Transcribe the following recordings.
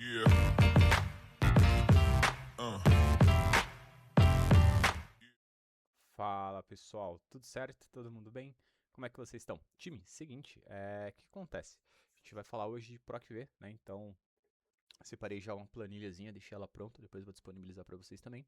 Yeah. Fala pessoal, tudo certo? Todo mundo bem? Como é que vocês estão? Time, seguinte, o que acontece? A gente vai falar hoje de PROC-V, né? Então, separei já uma planilhazinha, deixei ela pronta, depois vou disponibilizar para vocês também.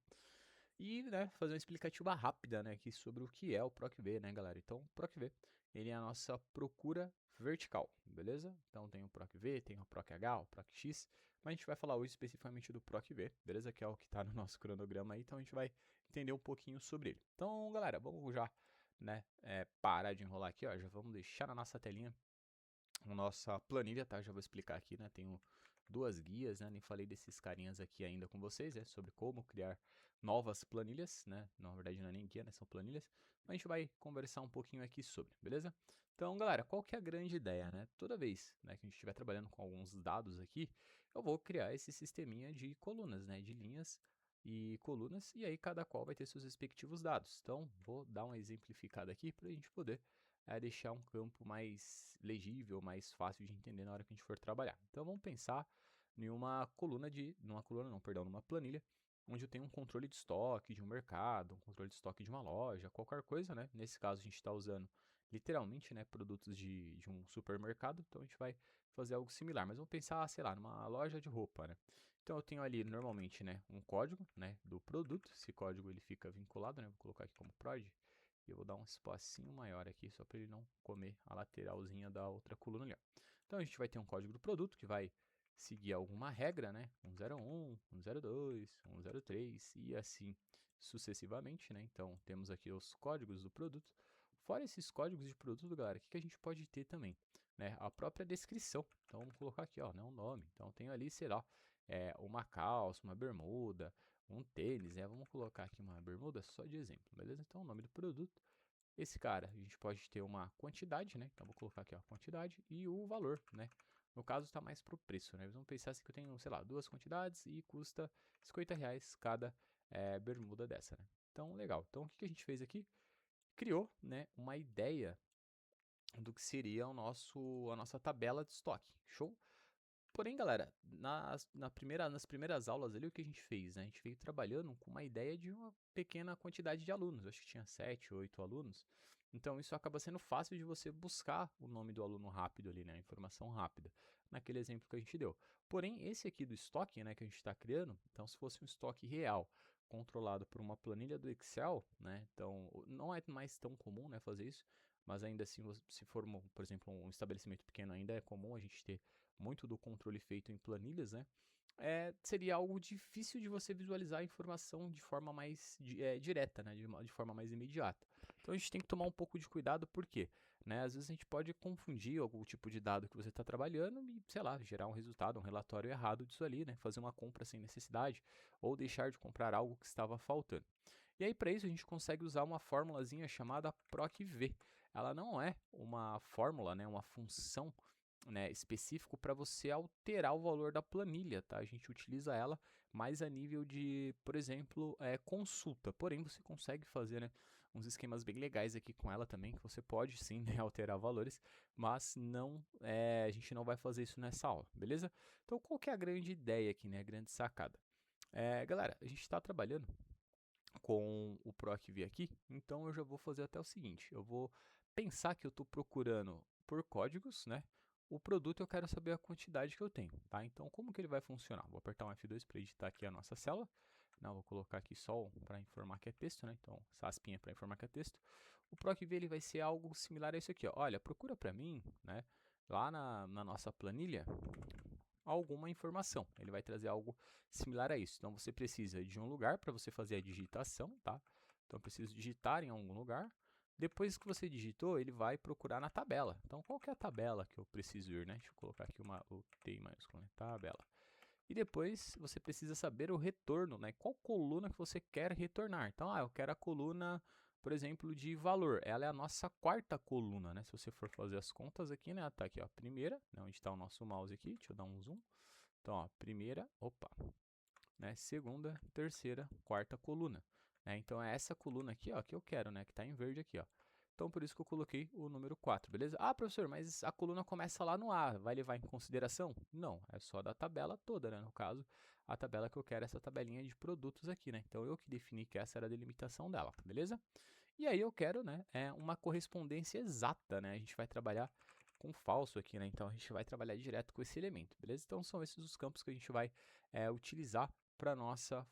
E, né, fazer uma explicativa rápida, né, aqui sobre o que é o PROC-V, né, galera? Então, o PROC-V, ele é a nossa procura vertical, beleza? Então, tem o PROC-V, tem o PROC-H, o PROC-X, mas a gente vai falar hoje especificamente do PROC-V, beleza? Que é o que está no nosso cronograma aí, então a gente vai entender um pouquinho sobre ele. Então, galera, vamos já, né, parar de enrolar aqui, ó, já vamos deixar na nossa telinha a nossa planilha, tá? Já vou explicar aqui, né? Tenho duas guias, né? Nem falei desses carinhas aqui ainda com vocês, né? Sobre como criar novas planilhas, né? Na verdade não é nem guia, né? São planilhas. Mas a gente vai conversar um pouquinho aqui sobre, beleza? Então, galera, qual que é a grande ideia, né? Toda vez, né, que a gente estiver trabalhando com alguns dados aqui, eu vou criar esse sisteminha de colunas, né? De linhas e colunas, e aí cada qual vai ter seus respectivos dados. Então, vou dar uma exemplificada aqui para a gente poder deixar um campo mais legível, mais fácil de entender na hora que a gente for trabalhar. Então vamos pensar em numa planilha, onde eu tenho um controle de estoque de um mercado, um controle de estoque de uma loja, qualquer coisa, né? Nesse caso a gente está usando literalmente, né, produtos de um supermercado, então a gente vai fazer algo similar, mas vamos pensar, sei lá, numa loja de roupa, né? Então eu tenho ali normalmente, né, um código, né, do produto. Esse código ele fica vinculado, né? Vou colocar aqui como prod. E eu vou dar um espacinho maior aqui, só para ele não comer a lateralzinha da outra coluna ali, ó. Então a gente vai ter um código do produto que vai seguir alguma regra, né? 101, 102, 103 e assim sucessivamente, né? Então temos aqui os códigos do produto. Fora esses códigos de produto, galera, o que a gente pode ter também? Né? A própria descrição. Então vamos colocar aqui, ó, né? Um nome. Então tem ali, sei lá, uma calça, uma bermuda, um tênis, né? Vamos colocar aqui uma bermuda só de exemplo, beleza? Então o nome do produto. Esse cara, a gente pode ter uma quantidade, né? Então vou colocar aqui ó, a quantidade e o valor, né? No caso está mais pro preço, né? Vamos pensar assim que eu tenho, sei lá, duas quantidades e custa R$ 50 cada bermuda dessa, né? Então, legal. Então, o que a gente fez aqui? Criou, né, uma ideia do que seria a nossa tabela de estoque. Show? Porém, galera, nas primeiras aulas ali, o que a gente fez, né? A gente veio trabalhando com uma ideia de uma pequena quantidade de alunos. Acho que tinha 7, 8 alunos. Então, isso acaba sendo fácil de você buscar o nome do aluno rápido ali, né? A informação rápida, naquele exemplo que a gente deu. Porém, esse aqui do estoque, né, que a gente está criando, então, se fosse um estoque real, controlado por uma planilha do Excel, né? Então, não é mais tão comum, né, fazer isso, mas ainda assim, se for, por exemplo, um estabelecimento pequeno, ainda é comum a gente ter muito do controle feito em planilhas, né? Seria algo difícil de você visualizar a informação de forma mais direta, né? De forma mais imediata. Então a gente tem que tomar um pouco de cuidado, porque, né? Às vezes a gente pode confundir algum tipo de dado que você está trabalhando e, sei lá, gerar um resultado, um relatório errado disso ali, né? Fazer uma compra sem necessidade ou deixar de comprar algo que estava faltando. E aí, para isso, a gente consegue usar uma formulazinha chamada PROC-V. Ela não é uma fórmula, né? Uma função, né, específico para você alterar o valor da planilha, tá? A gente utiliza ela mais a nível de, por exemplo, consulta. Porém, você consegue fazer, né, uns esquemas bem legais aqui com ela também, que você pode sim, né, alterar valores, mas não, a gente não vai fazer isso nessa aula, beleza? Então, qual que é a grande ideia aqui, né, a grande sacada? Galera, a gente está trabalhando com o PROC-V aqui, então eu já vou fazer até o seguinte, eu vou pensar que eu estou procurando por códigos, né? O produto eu quero saber a quantidade que eu tenho, tá? Então como que ele vai funcionar? Vou apertar um F2 para editar aqui a nossa célula. Não, vou colocar aqui só para informar que é texto, né? Então essa aspinha para informar que é texto. O PROC-V ele vai ser algo similar a isso aqui, ó. Olha, procura para mim, né? Lá na nossa planilha, alguma informação. Ele vai trazer algo similar a isso. Então você precisa de um lugar para você fazer a digitação, tá? Então eu preciso digitar em algum lugar. Depois que você digitou, ele vai procurar na tabela. Então qual que é a tabela que eu preciso ir, né? Deixa eu colocar aqui o T maiúsculo, né? Tabela. E depois você precisa saber o retorno, né? Qual coluna que você quer retornar. Então, eu quero a coluna, por exemplo, de valor. Ela é a nossa quarta coluna, né? Se você for fazer as contas aqui, né? Tá aqui, ó, primeira, né? Onde está o nosso mouse aqui. Deixa eu dar um zoom. Então, ó, primeira, opa, né? Segunda, terceira, quarta coluna. Né? Então, é essa coluna aqui, ó, que eu quero, né? Que está em verde aqui, ó. Então, por isso que eu coloquei o número 4, beleza? Ah, professor, mas a coluna começa lá no A, vai levar em consideração? Não, é só da tabela toda, né? No caso, a tabela que eu quero é essa tabelinha de produtos aqui, né? Então, eu que defini que essa era a delimitação dela, beleza? E aí eu quero, né, uma correspondência exata, né? A gente vai trabalhar com falso aqui, né? Então, a gente vai trabalhar direto com esse elemento, beleza? Então, são esses os campos que a gente vai utilizar para nossa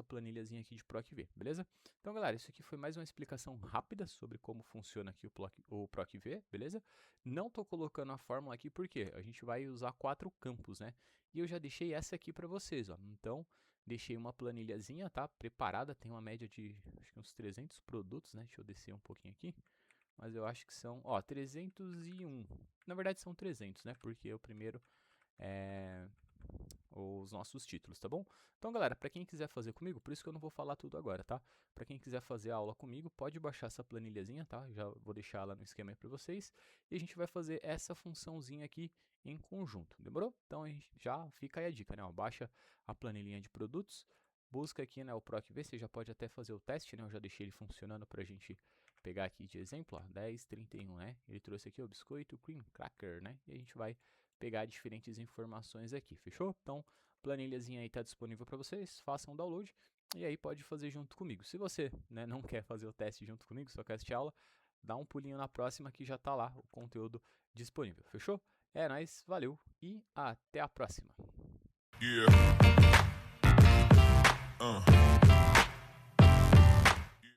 planilhazinha aqui de PROC-V, beleza? Então, galera, isso aqui foi mais uma explicação rápida sobre como funciona aqui o PROC-V, beleza? Não estou colocando a fórmula aqui porque a gente vai usar 4 campos, né? E eu já deixei essa aqui para vocês, ó. Então, deixei uma planilhazinha, tá? Preparada, tem uma média de, acho que uns 300 produtos, né? Deixa eu descer um pouquinho aqui. Mas eu acho que são, ó, 301. Na verdade são 300, né? Porque o primeiro é os nossos títulos, tá bom? Então, galera, para quem quiser fazer comigo, por isso que eu não vou falar tudo agora, tá? Para quem quiser fazer a aula comigo, pode baixar essa planilhazinha, tá? Já vou deixar ela no esquema aí para vocês. E a gente vai fazer essa funçãozinha aqui em conjunto, demorou? Então, a gente já fica aí a dica, né? Ó, baixa a planilhinha de produtos, busca aqui, né, o PROC-V, você já pode até fazer o teste, né? Eu já deixei ele funcionando para a gente pegar aqui de exemplo, ó, 1031, né? Ele trouxe aqui o biscoito cream cracker, né? E a gente vai pegar diferentes informações aqui, fechou? Então, planilhazinha aí está disponível para vocês, façam o download e aí pode fazer junto comigo. Se você, né, não quer fazer o teste junto comigo, só quer assistir a aula, dá um pulinho na próxima que já está lá o conteúdo disponível, fechou? É nóis, valeu e até a próxima! Yeah.